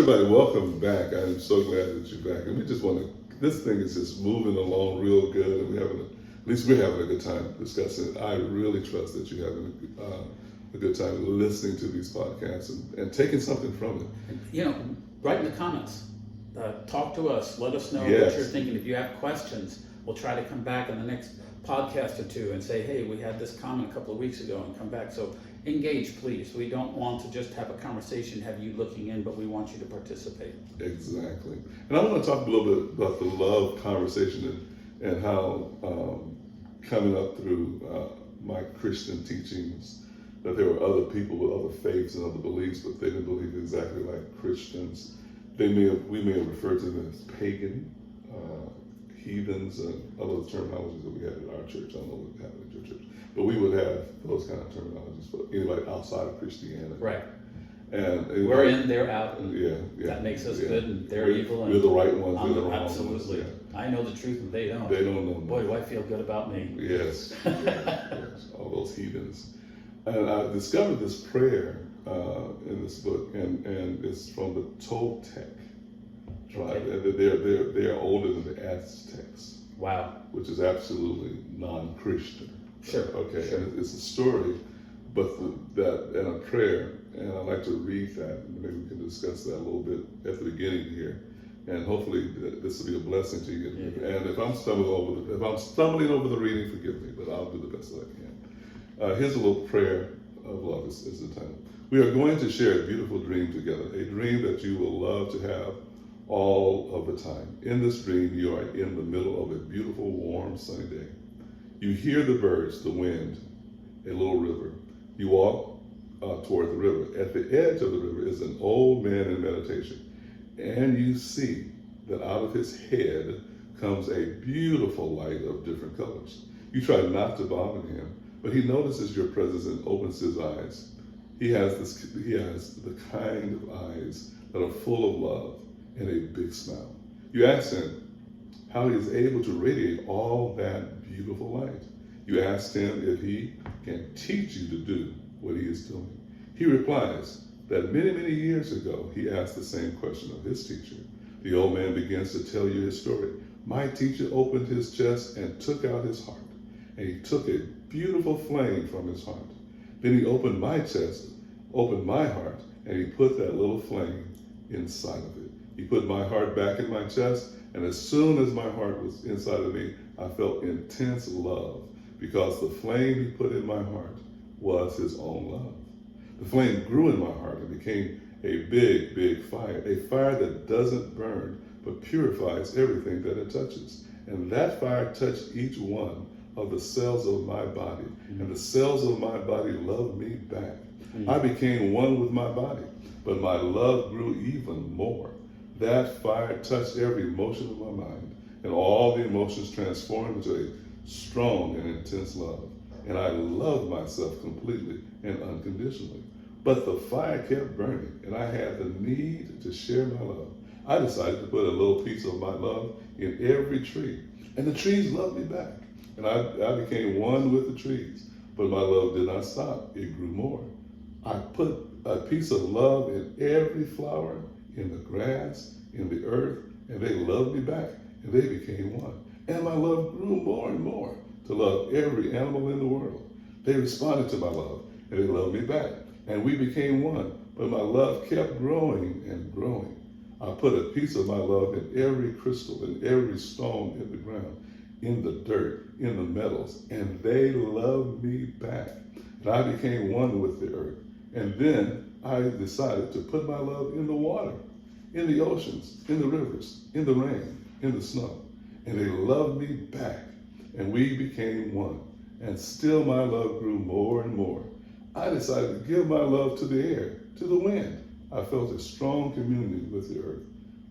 everybody, welcome back. I'm so glad that you're back. And we just want to, this thing is just moving along real good, and at least we're having a good time discussing it. I really trust that you're having a good time listening to these podcasts and taking something from it. You know, write in the comments. Talk to us. Let us know what Yes. you're thinking. If you have questions, we'll try to come back in the next podcast or two and say, hey, we had this comment a couple of weeks ago, and come back. So engage, please. We don't want to just have a conversation, have you looking in, but we want you to participate. Exactly. And I want to talk a little bit about the love conversation and how coming up through my Christian teachings, that there were other people with other faiths and other beliefs, but they didn't believe exactly like Christians. We may have referred to them as pagan, heathens, and other terminologies that we had in our church. I don't know what happened at your church, but we would have those kind of terminologies for anybody outside of Christianity. Right. And We're in, they're out. Yeah. That makes us good, and they're evil. And we're the right ones. I'm They're the wrong absolutely. ones. Yeah. I know the truth, and they don't. They don't know. Boy, do I feel good about me. Yes, yes, all those heathens. And I discovered this prayer in this book, and it's from the Toltec tribe. Okay. They're older than the Aztecs. Wow. Which is absolutely non-Christian. Sure. Okay. Sure. And it's a story, but that and a prayer, and I'd like to read that. Maybe we can discuss that a little bit at the beginning here, and hopefully this will be a blessing to you. Yeah. And if I'm stumbling over the reading, forgive me, but I'll do the best that I can. Here's a little prayer of love. Is the title. We are going to share a beautiful dream together, a dream that you will love to have all of the time. In this dream, you are in the middle of a beautiful, warm, sunny day. You hear the birds, the wind, a little river. You walk toward the river. At the edge of the river is an old man in meditation, and you see that out of his head comes a beautiful light of different colors. You try not to bother him, but he notices your presence and opens his eyes. He has the kind of eyes that are full of love and a big smile. You ask him how he is able to radiate all that beautiful light. You ask him if he can teach you to do what he is doing. He replies that many, many years ago, he asked the same question of his teacher. The old man begins to tell you his story. My teacher opened his chest and took out his heart, and he took a beautiful flame from his heart. Then he opened my chest, opened my heart, and he put that little flame inside of it. He put my heart back in my chest, and as soon as my heart was inside of me, I felt intense love, because the flame he put in my heart was his own love. The flame grew in my heart and became a big, big fire, a fire that doesn't burn, but purifies everything that it touches. And that fire touched each one of the cells of my body, and the cells of my body loved me back. I became one with my body, but my love grew even more. That fire touched every emotion of my mind, and all the emotions transformed into a strong and intense love. And I loved myself completely and unconditionally. But the fire kept burning, and I had the need to share my love. I decided to put a little piece of my love in every tree, and the trees loved me back. And I became one with the trees, but my love did not stop. It grew more. I put a piece of love in every flower, in the grass, in the earth, and they loved me back, and they became one. And my love grew more and more to love every animal in the world. They responded to my love, and they loved me back, and we became one. But my love kept growing and growing. I put a piece of my love in every crystal, in every stone in the ground, in the dirt, in the metals, and they loved me back. And I became one with the earth. And then I decided to put my love in the water, in the oceans, in the rivers, in the rain, in the snow. And they loved me back, and we became one. And still my love grew more and more. I decided to give my love to the air, to the wind. I felt a strong community with the earth,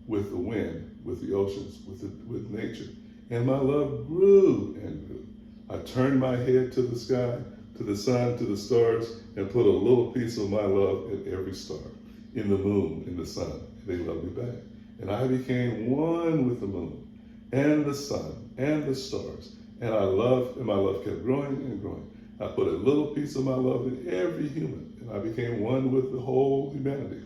with the wind, with the oceans, with nature. And my love grew and grew. I turned my head to the sky, to the sun, to the stars, and put a little piece of my love in every star, in the moon, in the sun. And they loved me back. And I became one with the moon, and the sun, and the stars. And my love kept growing and growing. I put a little piece of my love in every human, and I became one with the whole humanity.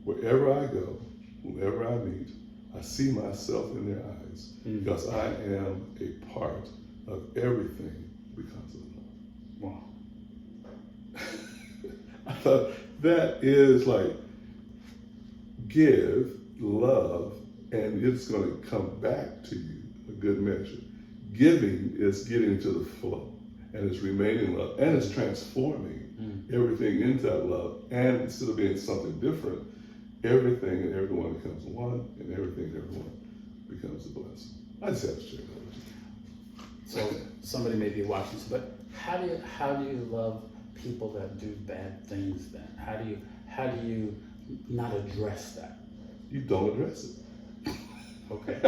Wherever I go, whoever I meet, I see myself in their eyes because I am a part of everything because of love. Wow. I thought that is like give, love, and it's going to come back to you a good measure. Giving is getting to the flow, and it's remaining love, and it's transforming everything into that love. And instead of being something different, everything and everyone becomes one, and everything and everyone becomes a blessing. I just have to share that with you. So somebody may be watching this, but how do you love people that do bad things then? How do you not address that? You don't address it. Okay.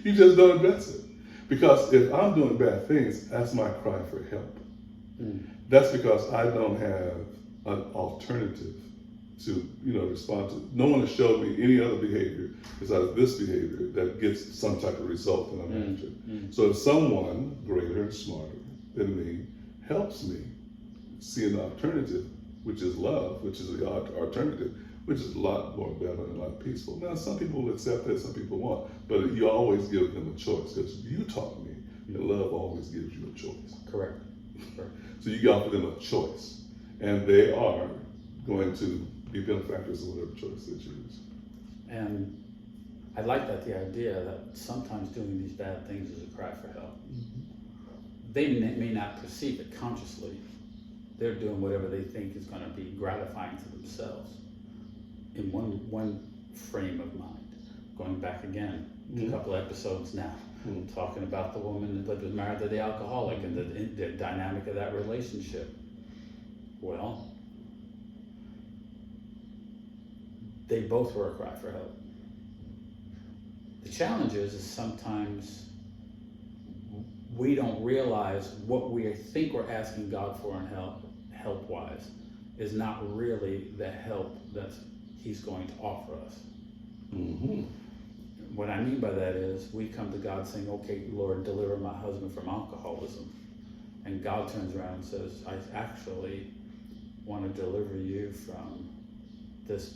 You just don't address it. Because if I'm doing bad things, that's my cry for help. That's because I don't have an alternative to, respond to. No one has showed me any other behavior besides this behavior that gets some type of result that I'm after. So if someone greater and smarter than me helps me see an alternative, which is love, which is the alternative, which is a lot more better and a lot peaceful. Now, some people will accept that, some people won't, but you always give them a choice because you taught me that love always gives you a choice. Correct. So you offer them a choice, and they are going to be benefactors of whatever choice they choose. And I like the idea that sometimes doing these bad things is a cry for help. They may not perceive it consciously. They're doing whatever they think is going to be gratifying to themselves in one frame of mind. Going back again, a couple episodes now, talking about the woman that was married to the alcoholic and the dynamic of that relationship. Well, they both were a cry for help. The challenge is sometimes we don't realize what we think we're asking God for in help-wise is not really the help that He's going to offer us. What I mean by that is we come to God saying, okay, Lord, deliver my husband from alcoholism. And God turns around and says, I actually want to deliver you from this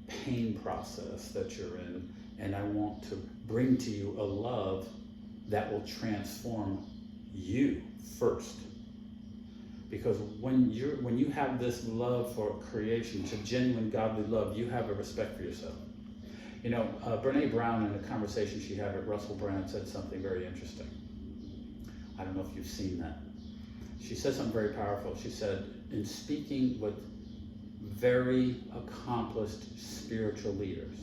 pain process that you're in, and I want to bring to you a love that will transform you first. Because when you have this love for creation, it's a genuine godly love, you have a respect for yourself. Brene Brown, in a conversation she had with Russell Brand, said something very interesting. I don't know if you've seen that. She said something very powerful. She said, in speaking with very accomplished spiritual leaders,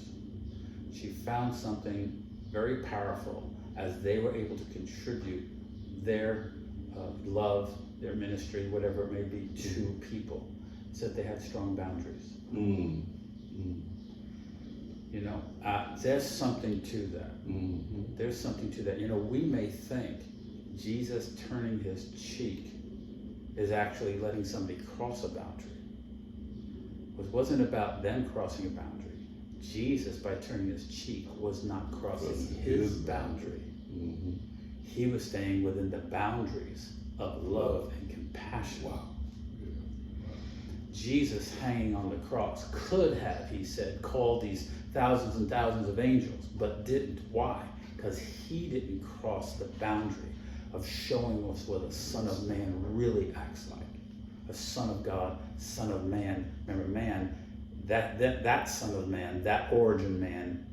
she found something very powerful as they were able to contribute their love, their ministry, whatever it may be, to people. Said they had strong boundaries. There's something to that. There's something to that. We may think Jesus turning his cheek is actually letting somebody cross a boundary. It wasn't about them crossing a boundary. Jesus, by turning his cheek, was not crossing his boundary. He was staying within the boundaries of love and compassion. Wow. Jesus hanging on the cross could have, he said, called these thousands and thousands of angels, but didn't. Why? Because he didn't cross the boundary of showing us what a Son of Man really acts like. A Son of God, Son of Man. Remember, man, that Son of Man, that origin man,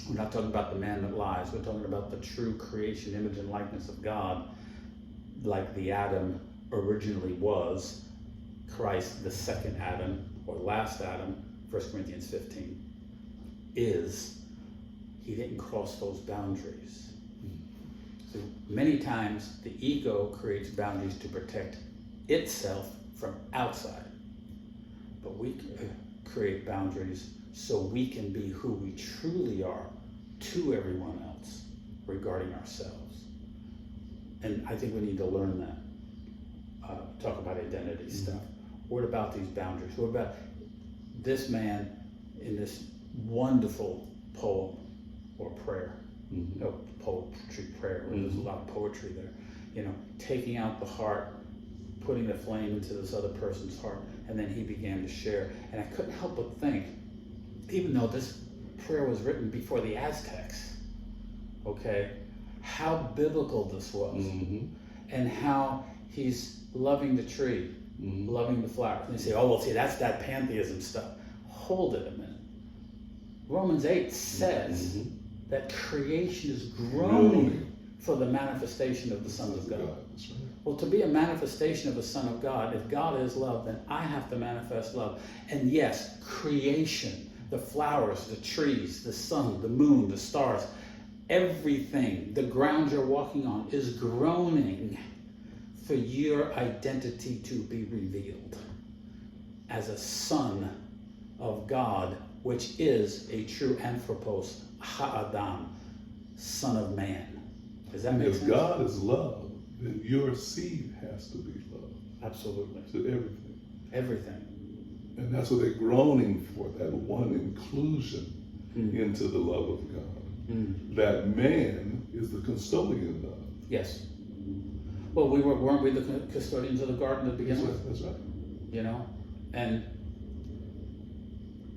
we're not talking about the man that lies, we're talking about the true creation, image, and likeness of God, like the Adam originally was. Christ, the second Adam, or last Adam, 1 Corinthians 15, is he didn't cross those boundaries. So many times the ego creates boundaries to protect itself from outside, but we create boundaries so we can be who we truly are to everyone else regarding ourselves. And I think we need to learn that. Talk about identity stuff. What about these boundaries? What about this man in this wonderful poem or prayer? No, poetry prayer, where there's a lot of poetry there. Taking out the heart, putting the flame into this other person's heart, and then he began to share. And I couldn't help but think, even though this prayer was written before the Aztecs. Okay? How biblical this was. And how he's loving the tree, loving the flowers. And they say, oh, well, see, that's that pantheism stuff. Hold it a minute. Romans 8 says that creation is groaning for the manifestation of the Son of God. That's right. Well, to be a manifestation of the Son of God, if God is love, then I have to manifest love. And yes, creation, the flowers, the trees, the sun, the moon, the stars, everything, the ground you're walking on is groaning for your identity to be revealed as a son of God, which is a true anthropos, ha'adam, son of man. Does that make sense? If God is love, then your seed has to be love. Absolutely. To everything. Everything. And that's what they're groaning for, that one inclusion into the love of God. That man is the custodian of. Yes. Well, weren't we the custodians of the garden to begin with? That's right. You know? And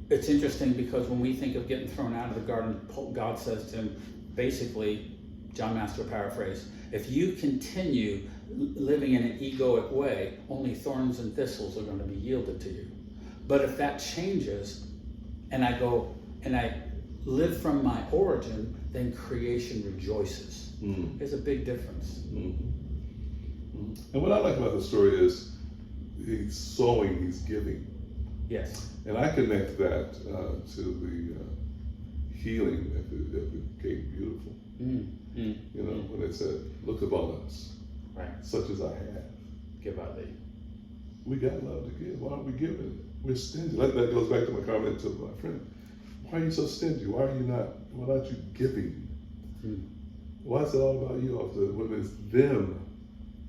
it's interesting because when we think of getting thrown out of the garden, God says to him, basically, John Master paraphrase, if you continue living in an egoic way, only thorns and thistles are going to be yielded to you. But if that changes, and I go and I live from my origin, then creation rejoices. There's a big difference. And what I like about the story is he's sowing, he's giving. Yes. And I connect that to the healing at the Gate Beautiful. You know, when they said, look upon us, right, such as I have. Give out thee. We got love to give. Why aren't we giving it? We're stingy. That goes back to my comment to my friend. Why are you so stingy? Why aren't you giving? Why is it all about you? When it's them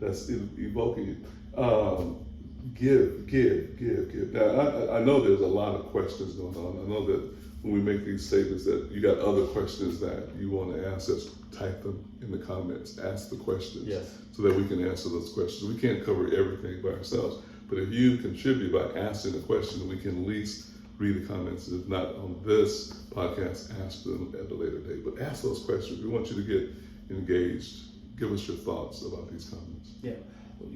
that's evoking it. Give. Now, I know there's a lot of questions going on. I know that when we make these statements that you got other questions that you want to ask us, type them in the comments, ask the questions. Yes. So that we can answer those questions. We can't cover everything by ourselves, but if you contribute by asking the question, we can at least read the comments. If not on this podcast, ask them at a later date. But ask those questions. We want you to get engaged. Give us your thoughts about these comments. Yeah,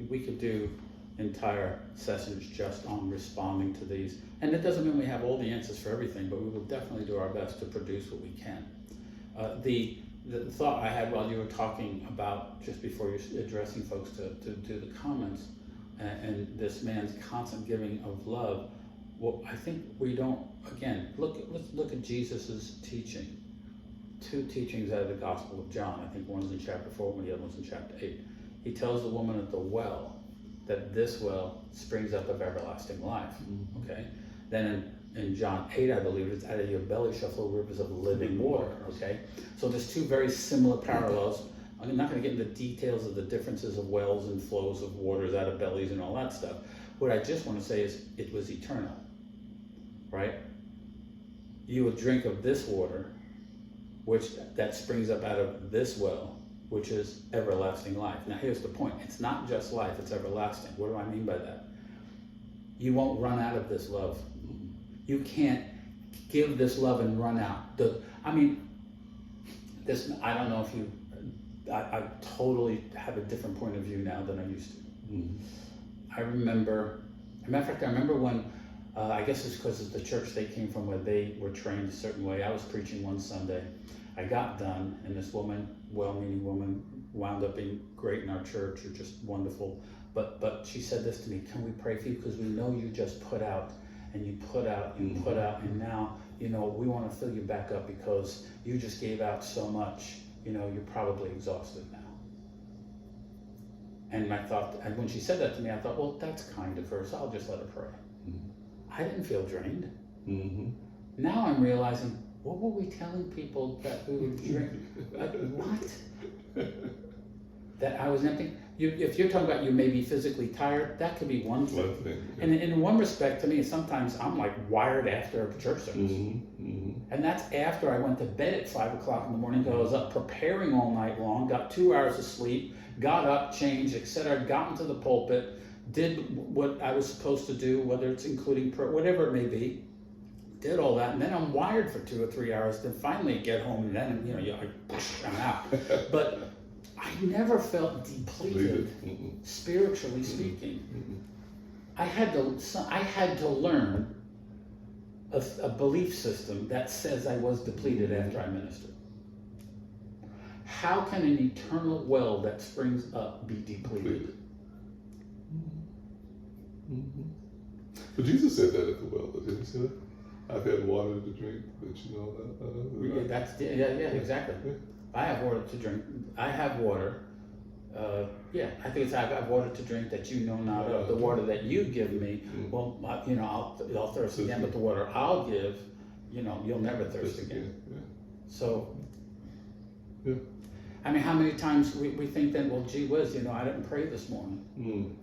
we could do entire sessions just on responding to these. And it doesn't mean we have all the answers for everything, but we will definitely do our best to produce what we can. The thought I had while you were talking about, just before you're addressing folks to do the comments, and this man's constant giving of love, well, I think we don't, again, let's look at Jesus's teaching. Two teachings out of the Gospel of John. I think one's in chapter 4, and the other one's in chapter 8. He tells the woman at the well that this well springs up of everlasting life. Okay? Then in John 8, I believe, it's out of your belly shall flow rivers of living water. Okay? So there's two very similar parallels. I'm not going to get into details of the differences of wells and flows of waters out of bellies and all that stuff. What I just want to say is it was eternal. Right? You will drink of this water, which that springs up out of this well, which is everlasting life. Now here's the point. It's not just life, it's everlasting. What do I mean by that? You won't run out of this love. You can't give this love and run out. I don't know if you, I totally have a different point of view now than I used to. I remember, as a matter of fact, I remember when, I guess it's because of the church they came from where they were trained a certain way. I was preaching one Sunday. I got done, and this woman, well-meaning woman, wound up being great in our church, or just wonderful. But she said this to me: "Can we pray for you? Because we know you just put out, and you put out, and now we want to fill you back up because you just gave out so much. You're probably exhausted now." And I thought, and when she said that to me, I thought, well, that's kind of her, so I'll just let her pray. I didn't feel drained. Now I'm realizing, what were we telling people that we would drink? What? That I was empty? If you're talking about you may be physically tired, that could be one thing. Yeah. And in one respect, to me, sometimes I'm like wired after a church service. And that's after I went to bed at 5 o'clock in the morning because I was up preparing all night long, got 2 hours of sleep, got up, changed, etc., got into the pulpit, did what I was supposed to do, whether it's including prayer, whatever it may be. did all that, and then I'm wired for 2 or 3 hours, then finally get home, and then, you're like, I'm out. But I never felt depleted, spiritually speaking. I had to learn a belief system that says I was depleted after I ministered. How can an eternal well that springs up be depleted? But Jesus said that at the well, didn't he say that? I've had water to drink, that you know that. Yeah, exactly. Yeah. I have water to drink. I have water. I think it's I have water to drink that you know not of. The water that you give me, well, I'll thirst again, but the water I'll give, you'll never thirst again. Yeah. So, yeah. I mean, how many times we think then, well, gee whiz, I didn't pray this morning.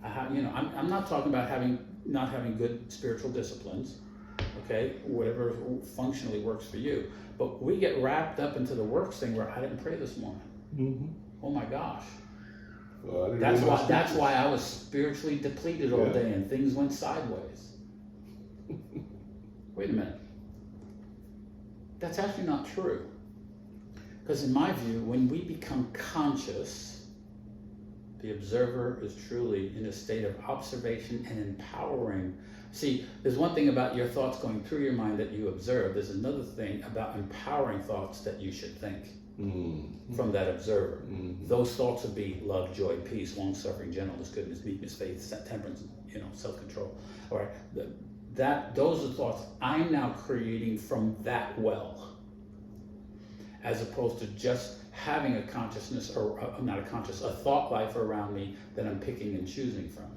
I'm not talking about not having good spiritual disciplines, okay, whatever functionally works for you. But we get wrapped up into the works thing where I didn't pray this morning. Oh my gosh. Well, that's why I was spiritually depleted all day and things went sideways. Wait a minute. That's actually not true. Because in my view, when we become conscious, the observer is truly in a state of observation and empowering. See, there's one thing about your thoughts going through your mind that you observe. There's another thing about empowering thoughts that you should think from that observer. Those thoughts would be love, joy, peace, long-suffering, gentleness, goodness, meekness, faith, temperance, self-control. All right, those are thoughts I'm now creating from that well, as opposed to just having a consciousness, or a thought life around me that I'm picking and choosing from.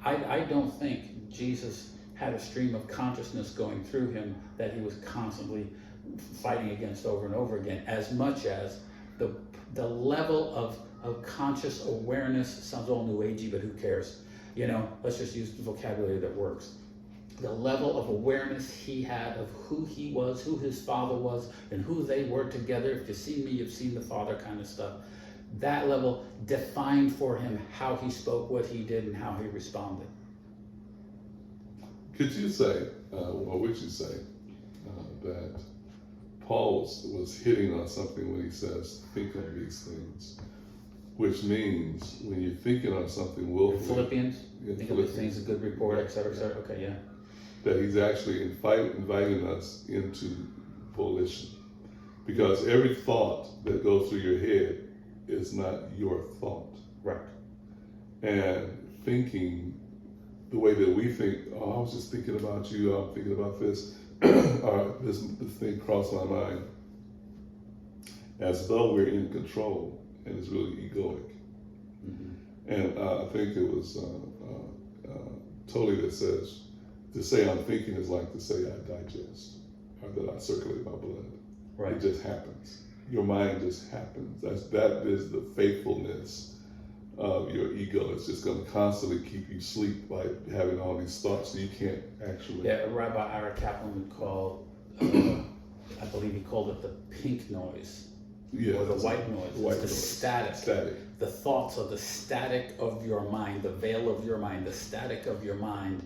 I don't think Jesus had a stream of consciousness going through him that he was constantly fighting against over and over again, as much as the level of conscious awareness. Sounds all new agey, but who cares? Let's just use the vocabulary that works. The level of awareness he had of who he was, who his father was, and who they were together. If you've seen me, you've seen the Father kind of stuff. That level defined for him how he spoke, what he did, and how he responded. Could you say, or would you say, that Paul was hitting on something when he says, think on these things, which means when you're thinking on something willfully. Philippians, think of these things, a good report, etc., etc. Okay, yeah. That he's actually inviting us into volition. Because every thought that goes through your head is not your thought. Right. And thinking the way that we think, I was just thinking about you, I'm thinking about this, or this thing crossed my mind, as though we're in control, and it's really egoic. And I think it was Tully that says, to say I'm thinking is like to say I digest, or that I circulate my blood. Right. It just happens. Your mind just happens. That is the faithfulness of your ego. It's just going to constantly keep you asleep by having all these thoughts that you can't actually. Yeah, Rabbi Ira Kaplan would call, I believe he called it the pink noise. Yeah, or the white noise. It's the static. The thoughts are the static of your mind, the veil of your mind, the static of your mind,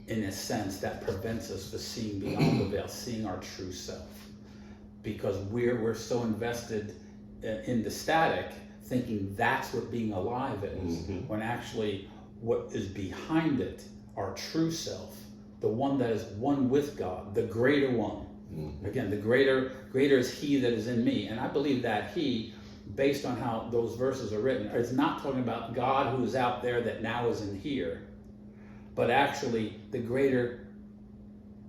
in a sense, that prevents us from seeing beyond the veil, seeing our true self. Because we're so invested in the static, thinking that's what being alive is, when actually what is behind it, our true self, the one that is one with God, the greater one. Again, the greater is he that is in me. And I believe that he, based on how those verses are written, is not talking about God who is out there that now is in here, but actually the greater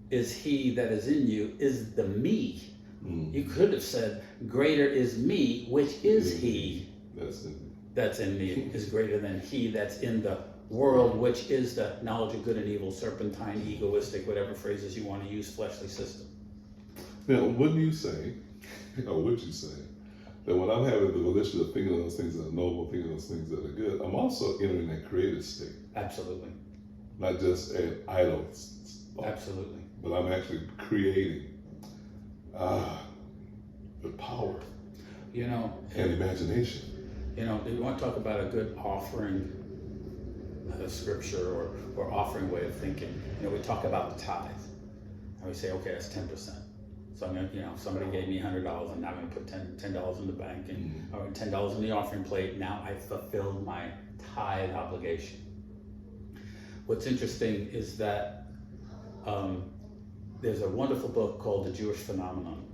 is he that is in you, is the me. You could have said, greater is me, which is he that's in me, is greater than he that's in the world, which is the knowledge of good and evil, serpentine, egoistic, whatever phrases you want to use, fleshly system. Now, wouldn't you say, or would you say, that when I'm having the volition of thinking of those things that are noble, thinking of those things that are good, I'm also entering that creative state? Absolutely. Not just an idle thought. Absolutely. But I'm actually creating the power and imagination. You want to talk about a good offering scripture or offering way of thinking. We talk about the tithe, and we say, okay, that's 10%. So I'm gonna, somebody gave me $100, and now I'm gonna put $10 in the bank and or $10 in the offering plate. Now I fulfilled my tithe obligation. What's interesting is that there's a wonderful book called The Jewish Phenomenon,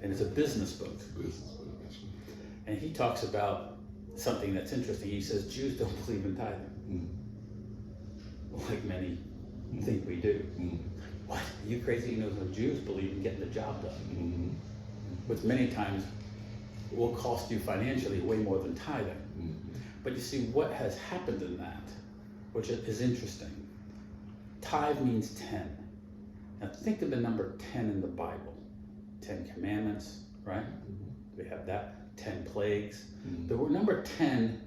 and it's a business book. And he talks about something that's interesting. He says Jews don't believe in tithing, like many think we do. What? Are you crazy? The Jews believe in getting the job done, which many times will cost you financially way more than tithing. But you see what has happened in that, which is interesting. Tithe means 10. Now think of the number 10 in the Bible. 10 commandments, right? We have that. 10 plagues. The number 10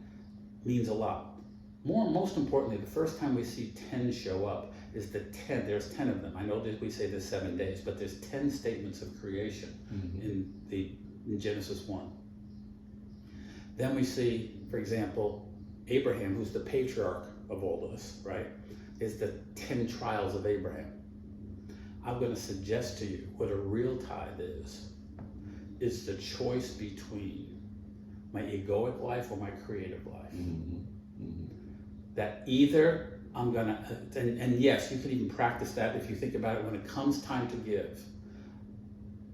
means a lot. Most importantly, the first time we see 10 show up is the 10. There's 10 of them. I know that we say there's 7 days, but there's 10 statements of creation in Genesis 1. Then we see, for example, Abraham, who's the patriarch of all of us, right, is the 10 trials of Abraham. I'm going to suggest to you what a real tithe is the choice between my egoic life or my creative life. That either I'm going to, and yes, you can even practice that if you think about it when it comes time to give.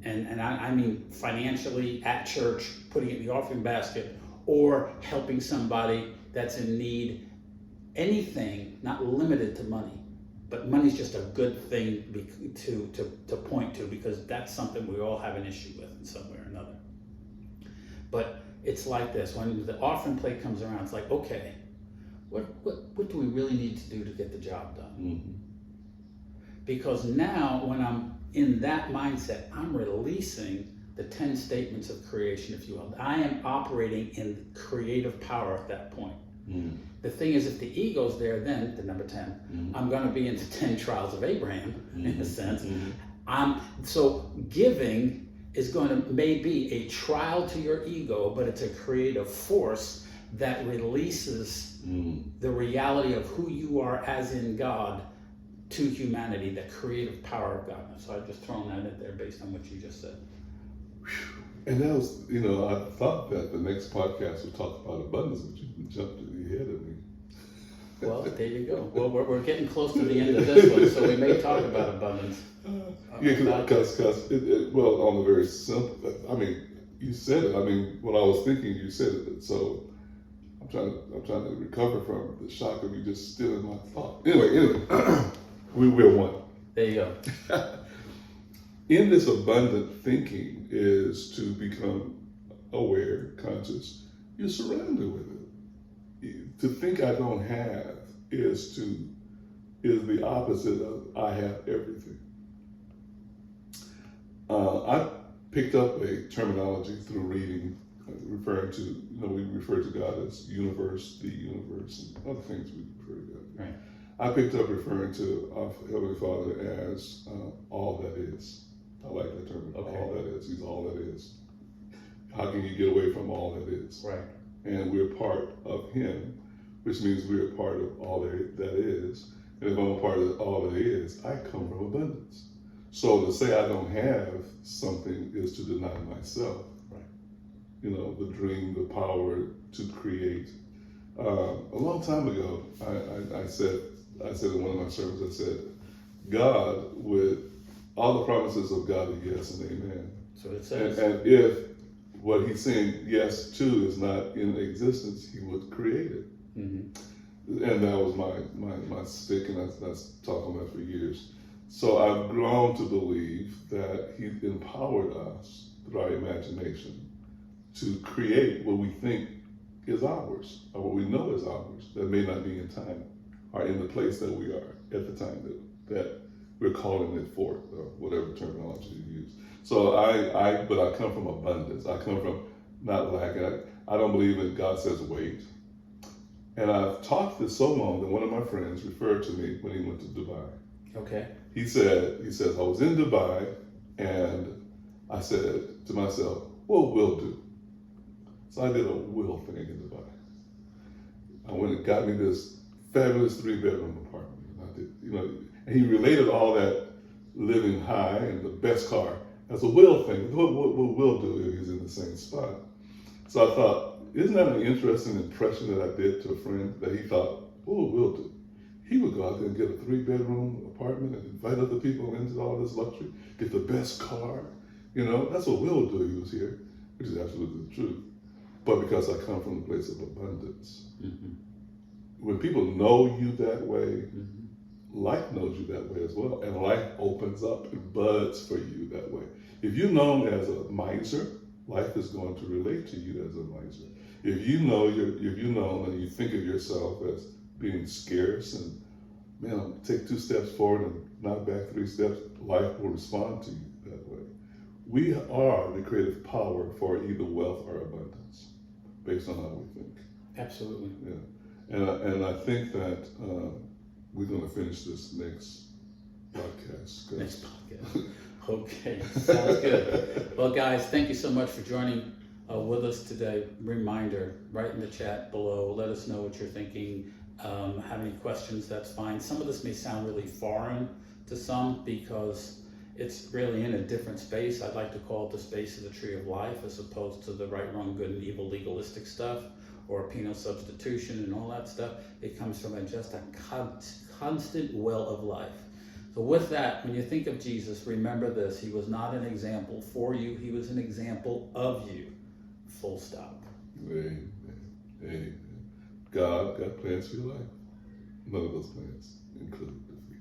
And I mean financially at church, putting it in the offering basket, or helping somebody that's in need. Anything not limited to money, but money's just a good thing to point to, because that's something we all have an issue with in some way or another. But it's like this: when the offering plate comes around, it's like, okay, what do we really need to do to get the job done? Because now, when I'm in that mindset, I'm releasing the 10 statements of creation, if you will. I am operating in creative power at that point. The thing is, if the ego's there, then the number 10, I'm going to be into 10 trials of Abraham, in a sense. So giving is going to maybe a trial to your ego, but it's a creative force that releases the reality of who you are as in God to humanity, the creative power of God. So I've just thrown that in there based on what you just said. And that was, I thought that the next podcast would talk about abundance, but you jumped ahead of me. Well, there you go. Well, we're getting close to the end of this one, so we may talk about abundance. Because well, on the very simple, you said it. When I was thinking, you said it. So I'm trying to recover from the shock of you just stealing my thought. Anyway, we're one. There you go. In this abundant thinking is to become aware, conscious. You're surrounded with it. To think I don't have is the opposite of I have everything. I picked up a terminology through reading, referring to, we refer to God as universe, the universe, and other things we refer to God. Right. I picked up referring to our Heavenly Father as all that is. I like that term, Okay. All that is. He's all that is. How can you get away from all that is? Right. And we're part of Him, which means we're a part of all that is. And if I'm a part of all that is, I come from abundance. So to say I don't have something is to deny myself. Right. The dream, the power to create. A long time ago, I said in one of my sermons, I said, God would, all the promises of God are yes and amen. So it says. And if what He's saying yes to is not in existence, He would create it. And that was my stick, and that's talked on that for years. So I've grown to believe that He empowered us through our imagination to create what we think is ours, or what we know is ours, that may not be in time, or in the place that we are at the time that we're calling it forth, or whatever terminology you use. So but I come from abundance. I come from not lack. I don't believe in God says wait. And I've taught this so long that one of my friends referred to me when he went to Dubai. Okay. He says, I was in Dubai and I said to myself, well, will do. So I did a will thing in Dubai. I went and got me this fabulous 3-bedroom apartment. I did, you know, and he related all that living high and the best car as a will thing. What will do if he's in the same spot? So I thought, isn't that an interesting impression that I did to a friend that he thought, what would Will do? He would go out there and get a 3-bedroom apartment and invite other people into all this luxury, get the best car. You know, that's what Will would do if he was here, which is absolutely the truth. But because I come from a place of abundance, when people know you that way, life knows you that way as well, and life opens up and buds for you that way. If you're known as a miser, life is going to relate to you as a miser. If you know and you think of yourself as being scarce and, man, take 2 steps forward and knock back 3 steps, life will respond to you that way. We are the creative power for either wealth or abundance, based on how we think. Absolutely. Yeah, and I think that we're going to finish this next podcast. Next podcast. Okay, sounds good. Well, guys, thank you so much for joining with us today. Reminder, write in the chat below. Let us know what you're thinking. Have any questions, that's fine. Some of this may sound really foreign to some because it's really in a different space. I'd like to call it the space of the tree of life as opposed to the right, wrong, good, and evil legalistic stuff or penal substitution and all that stuff. It comes from just a constant well of life. So with that, when you think of Jesus, remember this: he was not an example for you, he was an example of you. Full stop. Amen. Amen. God got plans for your life. None of those plans include defeat.